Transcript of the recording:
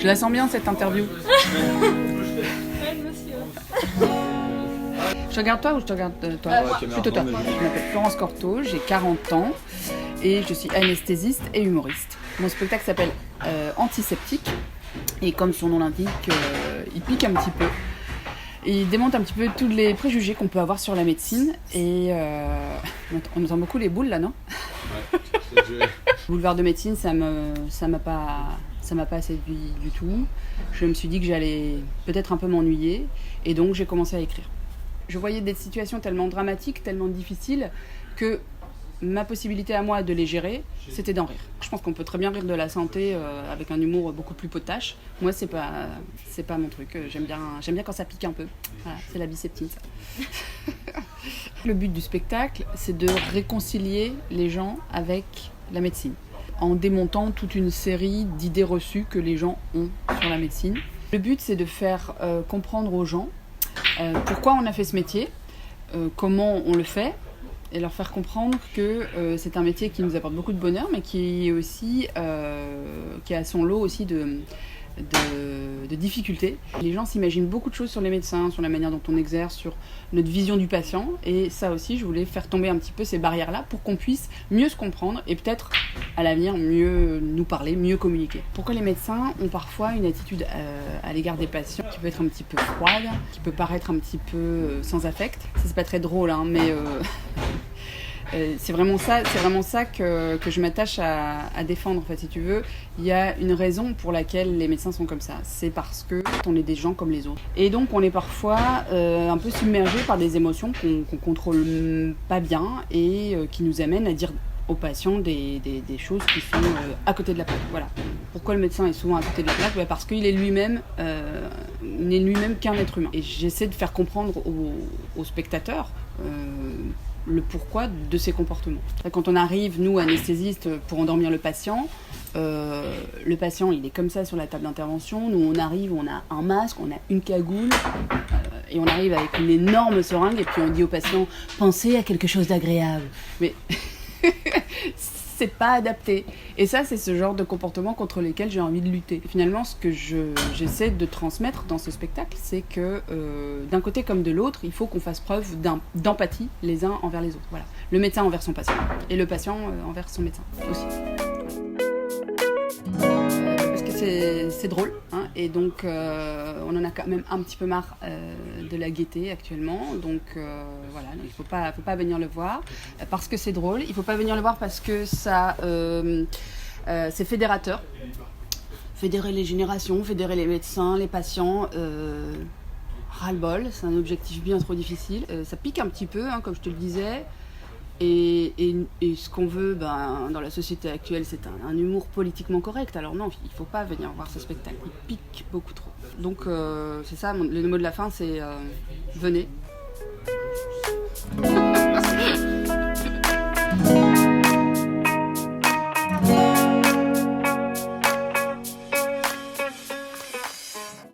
Je la sens bien cette interview. Je te regarde toi ou je te regarde toi? Plutôt toi. Je m'appelle Florence Cortot, j'ai 40 ans et je suis anesthésiste et humoriste. Mon spectacle s'appelle Antiseptique et comme son nom l'indique, il pique un petit peu. Et il démonte un petit peu tous les préjugés qu'on peut avoir sur la médecine et on entend beaucoup les boules là, non? Ouais. Boulevard de médecine, ça m'a pas séduit du tout. Je me suis dit que j'allais peut-être un peu m'ennuyer et donc j'ai commencé à écrire. Je voyais des situations tellement dramatiques, tellement difficiles que ma possibilité à moi de les gérer, c'était d'en rire. Je pense qu'on peut très bien rire de la santé avec un humour beaucoup plus potache. Moi, c'est pas mon truc. J'aime bien quand ça pique un peu. Voilà, c'est la biceptine, ça. Le but du spectacle, c'est de réconcilier les gens avec la médecine, en démontant toute une série d'idées reçues que les gens ont sur la médecine. Le but, c'est de faire comprendre aux gens pourquoi on a fait ce métier, comment on le fait, et leur faire comprendre que c'est un métier qui nous apporte beaucoup de bonheur, mais qui est aussi qui a son lot aussi de difficultés. Les gens s'imaginent beaucoup de choses sur les médecins, sur la manière dont on exerce, sur notre vision du patient, et ça aussi, je voulais faire tomber un petit peu ces barrières-là pour qu'on puisse mieux se comprendre et peut-être à l'avenir mieux nous parler, mieux communiquer. Pourquoi les médecins ont parfois une attitude à l'égard des patients qui peut être un petit peu froide, qui peut paraître un petit peu sans affect. Ça, c'est pas très drôle, hein, mais c'est vraiment ça que je m'attache à défendre, en fait, si tu veux. Il y a une raison pour laquelle les médecins sont comme ça. C'est parce que on est des gens comme les autres. Et donc, on est parfois un peu submergés par des émotions qu'on contrôle pas bien et qui nous amènent à dire aux patients des choses qui sont à côté de la plaque. Voilà. Pourquoi le médecin est souvent à côté de la plaque? Parce qu'il est lui-même n'est lui-même qu'un être humain. Et j'essaie de faire comprendre aux spectateurs le pourquoi de ces comportements. Quand on arrive, nous, anesthésistes, pour endormir le patient, il est comme ça sur la table d'intervention. Nous, on arrive, on a un masque, on a une cagoule, et on arrive avec une énorme seringue, et puis on dit au patient « Pensez à quelque chose d'agréable ». Mais c'est pas adapté. Et ça, c'est ce genre de comportement contre lesquels j'ai envie de lutter. Et finalement, ce que j'essaie de transmettre dans ce spectacle, c'est que d'un côté comme de l'autre, il faut qu'on fasse preuve d'empathie les uns envers les autres. Voilà. Le médecin envers son patient et le patient envers son médecin aussi. Parce que c'est drôle, hein, et donc on en a quand même un petit peu marre de la gaieté actuellement, donc voilà, donc il faut pas venir le voir parce que c'est drôle, il faut pas venir le voir parce que ça c'est fédérateur, fédérer les générations, fédérer les médecins, les patients, ras-le-bol, c'est un objectif bien trop difficile, ça pique un petit peu, hein, comme je te le disais. Et ce qu'on veut dans la société actuelle, c'est un humour politiquement correct. Alors non, il ne faut pas venir voir ce spectacle, il pique beaucoup trop. Donc c'est ça, le mot de la fin, c'est venez.